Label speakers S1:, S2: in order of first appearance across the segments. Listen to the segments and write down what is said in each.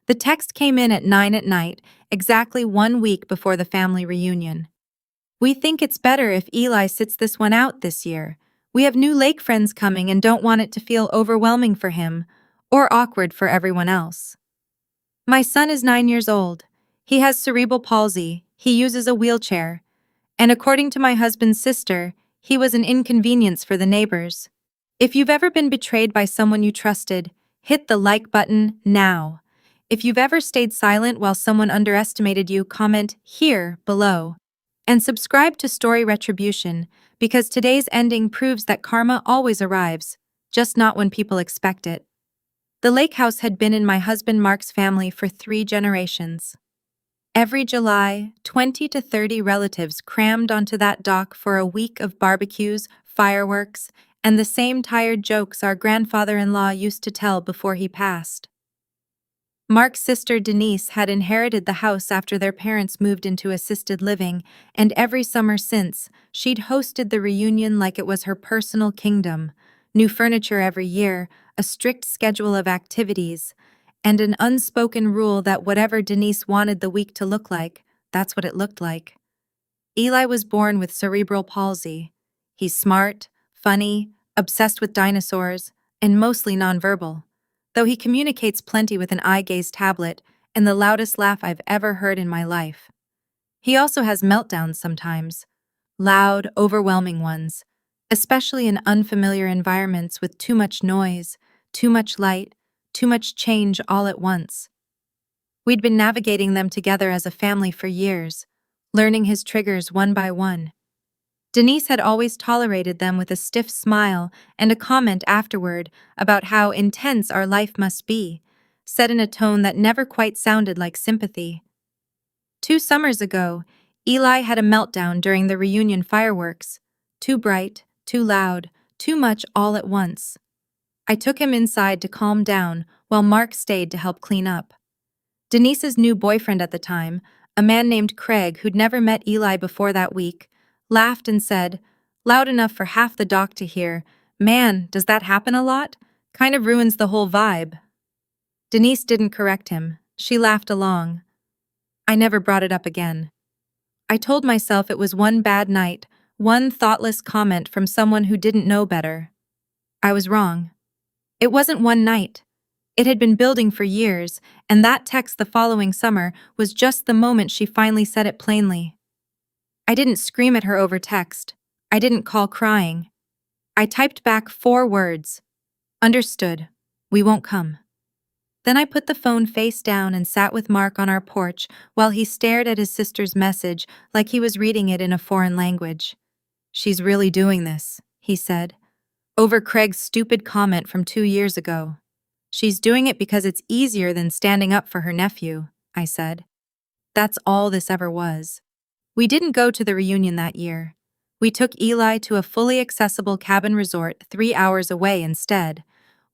S1: The text came in at 9 at night, exactly 1 week before the family reunion. We think it's better if Eli sits this one out this year. We have new lake friends coming and don't want it to feel overwhelming for him, or awkward for everyone else. My son is 9 years old. He has cerebral palsy, he uses a wheelchair, and according to my husband's sister, he was an inconvenience for the neighbors. If you've ever been betrayed by someone you trusted, hit the like button now. If you've ever stayed silent while someone underestimated you, comment here below. And subscribe to Story Retribution, because today's ending proves that karma always arrives, just not when people expect it. The lake house had been in my husband Mark's family for 3 generations. Every July, 20 to 30 relatives crammed onto that dock for a week of barbecues, fireworks, and the same tired jokes our grandfather-in-law used to tell before he passed. Mark's sister Denise had inherited the house after their parents moved into assisted living, and every summer since, she'd hosted the reunion like it was her personal kingdom. New furniture every year, a strict schedule of activities, and an unspoken rule that whatever Denise wanted the week to look like, that's what it looked like. Eli was born with cerebral palsy. He's smart, funny, obsessed with dinosaurs, and mostly nonverbal, though he communicates plenty with an eye-gaze tablet and the loudest laugh I've ever heard in my life. He also has meltdowns sometimes, loud, overwhelming ones, especially in unfamiliar environments with too much noise, too much light, too much change all at once. We'd been navigating them together as a family for years, learning his triggers one by one. Denise had always tolerated them with a stiff smile and a comment afterward about how intense our life must be, said in a tone that never quite sounded like sympathy. 2 summers ago, Eli had a meltdown during the reunion fireworks. Too bright, too loud, too much all at once. I took him inside to calm down while Mark stayed to help clean up. Denise's new boyfriend at the time, a man named Craig who'd never met Eli before that week, laughed and said, loud enough for half the dock to hear, "Man, does that happen a lot? Kind of ruins the whole vibe." Denise didn't correct him. She laughed along. I never brought it up again. I told myself it was one bad night, one thoughtless comment from someone who didn't know better. I was wrong. It wasn't one night. It had been building for years, and that text the following summer was just the moment she finally said it plainly. I didn't scream at her over text. I didn't call crying. I typed back 4 words. Understood. We won't come. Then I put the phone face down and sat with Mark on our porch while he stared at his sister's message like he was reading it in a foreign language. She's really doing this, he said, over Craig's stupid comment from 2 years ago. She's doing it because it's easier than standing up for her nephew, I said. That's all this ever was. We didn't go to the reunion that year. We took Eli to a fully accessible cabin resort 3 hours away instead,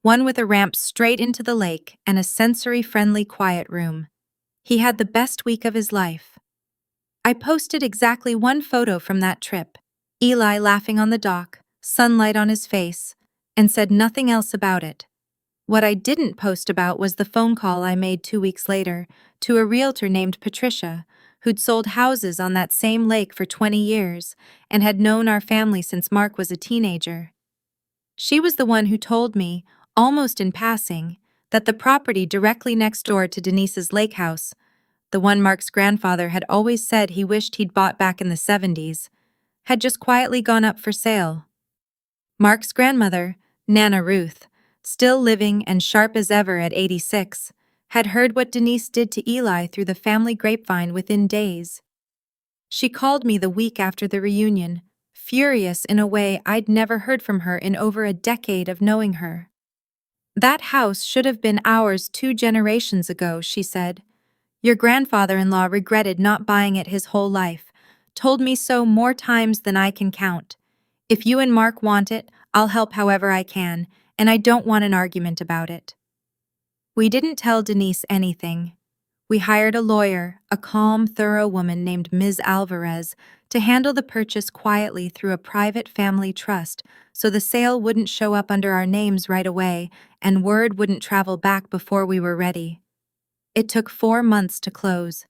S1: one with a ramp straight into the lake and a sensory-friendly quiet room. He had the best week of his life. I posted exactly 1 photo from that trip, Eli laughing on the dock, sunlight on his face, and said nothing else about it. What I didn't post about was the phone call I made 2 weeks later to a realtor named Patricia, who'd sold houses on that same lake for 20 years and had known our family since Mark was a teenager. She was the one who told me, almost in passing, that the property directly next door to Denise's lake house, the one Mark's grandfather had always said he wished he'd bought back in the 70s, had just quietly gone up for sale. Mark's grandmother, Nana Ruth, still living and sharp as ever at 86, had heard what Denise did to Eli through the family grapevine within days. She called me the week after the reunion, furious in a way I'd never heard from her in over a decade of knowing her. That house should have been ours 2 generations ago, she said. Your grandfather-in-law regretted not buying it his whole life, told me so more times than I can count. If you and Mark want it, I'll help however I can, and I don't want an argument about it. We didn't tell Denise anything. We hired a lawyer, a calm, thorough woman named Ms. Alvarez, to handle the purchase quietly through a private family trust so the sale wouldn't show up under our names right away and word wouldn't travel back before we were ready. It took 4 months to close.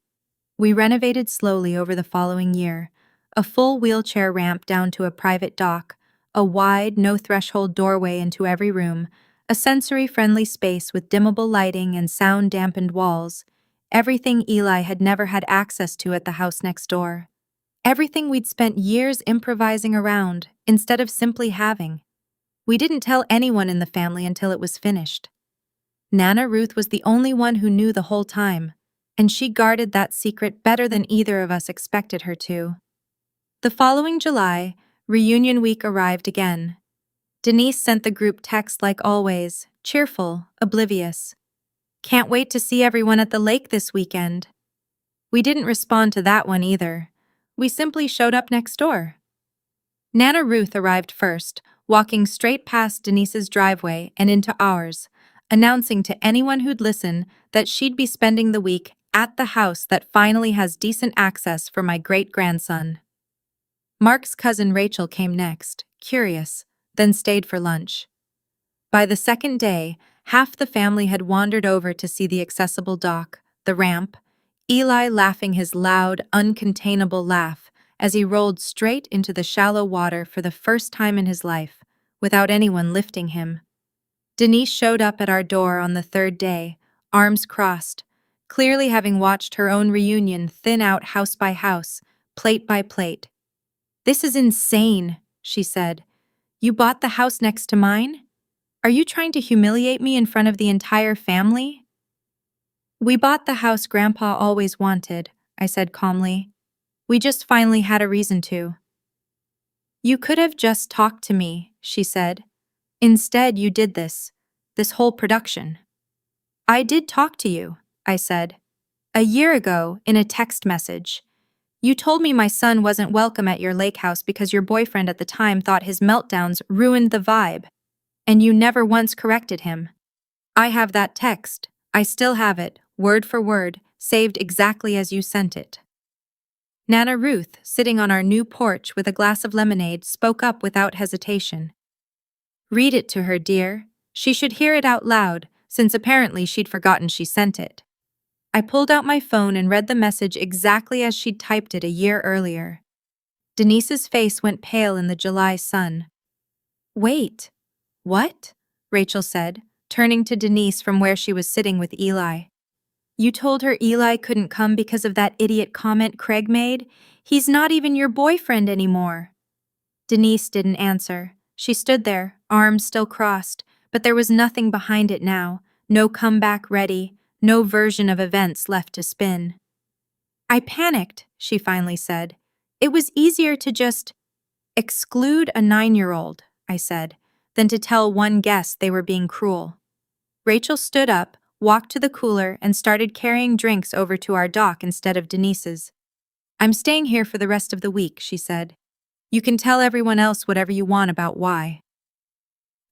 S1: We renovated slowly over the following year. A full wheelchair ramp down to a private dock, a wide, no-threshold doorway into every room, a sensory-friendly space with dimmable lighting and sound-dampened walls. Everything Eli had never had access to at the house next door. Everything we'd spent years improvising around, instead of simply having. We didn't tell anyone in the family until it was finished. Nana Ruth was the only one who knew the whole time, and she guarded that secret better than either of us expected her to. The following July, reunion week arrived again. Denise sent the group text like always, cheerful, oblivious. "Can't wait to see everyone at the lake this weekend." We didn't respond to that one either. We simply showed up next door. Nana Ruth arrived first, walking straight past Denise's driveway and into ours, announcing to anyone who'd listen that she'd be spending the week at the house that finally has decent access for my great-grandson. Mark's cousin Rachel came next, curious, then stayed for lunch. By the second day, half the family had wandered over to see the accessible dock, the ramp, Eli laughing his loud, uncontainable laugh as he rolled straight into the shallow water for the first time in his life, without anyone lifting him. Denise showed up at our door on the third day, arms crossed, clearly having watched her own reunion thin out house by house, plate by plate. "This is insane," she said. "You bought the house next to mine? Are you trying to humiliate me in front of the entire family?" "We bought the house Grandpa always wanted," I said calmly. "We just finally had a reason to." "You could have just talked to me," she said. "Instead, you did this whole production." "I did talk to you," I said. "A year ago, in a text message. You told me my son wasn't welcome at your lake house because your boyfriend at the time thought his meltdowns ruined the vibe, and you never once corrected him. I have that text. I still have it, word for word, saved exactly as you sent it." Nana Ruth, sitting on our new porch with a glass of lemonade, spoke up without hesitation. "Read it to her, dear. She should hear it out loud, since apparently she'd forgotten she sent it." I pulled out my phone and read the message exactly as she'd typed it a year earlier. Denise's face went pale in the July sun. "Wait, what?" Rachel said, turning to Denise from where she was sitting with Eli. "You told her Eli couldn't come because of that idiot comment Craig made? He's not even your boyfriend anymore." Denise didn't answer. She stood there, arms still crossed, but there was nothing behind it now, no comeback ready, no version of events left to spin. "I panicked," she finally said. "It was easier to just exclude a 9-year-old, I said, than to tell one guest they were being cruel." Rachel stood up, walked to the cooler, and started carrying drinks over to our dock instead of Denise's. "I'm staying here for the rest of the week," she said. "You can tell everyone else whatever you want about why."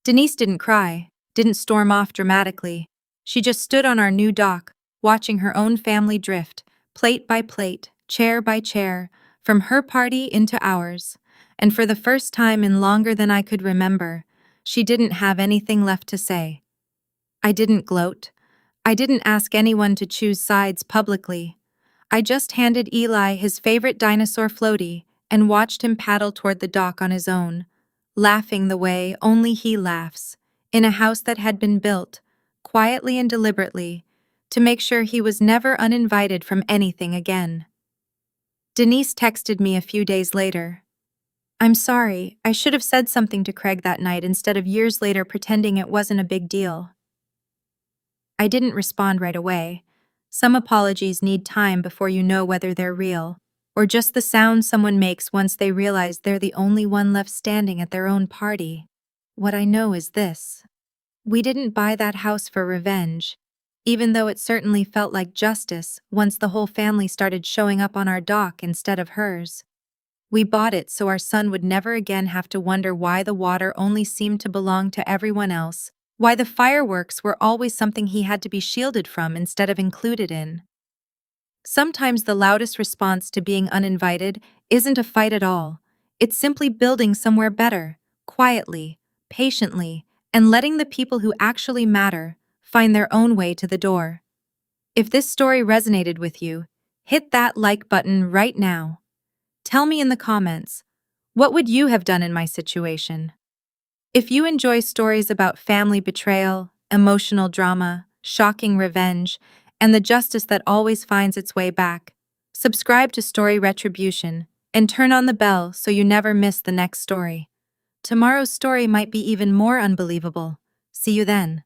S1: Denise didn't cry, didn't storm off dramatically. She just stood on our new dock, watching her own family drift, plate by plate, chair by chair, from her party into ours. And for the first time in longer than I could remember, she didn't have anything left to say. I didn't gloat. I didn't ask anyone to choose sides publicly. I just handed Eli his favorite dinosaur floaty and watched him paddle toward the dock on his own, laughing the way only he laughs, in a house that had been built, quietly and deliberately, to make sure he was never uninvited from anything again. Denise texted me a few days later. "I'm sorry, I should have said something to Craig that night instead of years later pretending it wasn't a big deal." I didn't respond right away. Some apologies need time before you know whether they're real, or just the sound someone makes once they realize they're the only one left standing at their own party. What I know is this. We didn't buy that house for revenge, even though it certainly felt like justice once the whole family started showing up on our dock instead of hers. We bought it so our son would never again have to wonder why the water only seemed to belong to everyone else, why the fireworks were always something he had to be shielded from instead of included in. Sometimes the loudest response to being uninvited isn't a fight at all. It's simply building somewhere better, quietly, patiently, and letting the people who actually matter find their own way to the door. If this story resonated with you, hit that like button right now. Tell me in the comments, what would you have done in my situation? If you enjoy stories about family betrayal, emotional drama, shocking revenge, and the justice that always finds its way back, subscribe to Story Retribution and turn on the bell so you never miss the next story. Tomorrow's story might be even more unbelievable. See you then.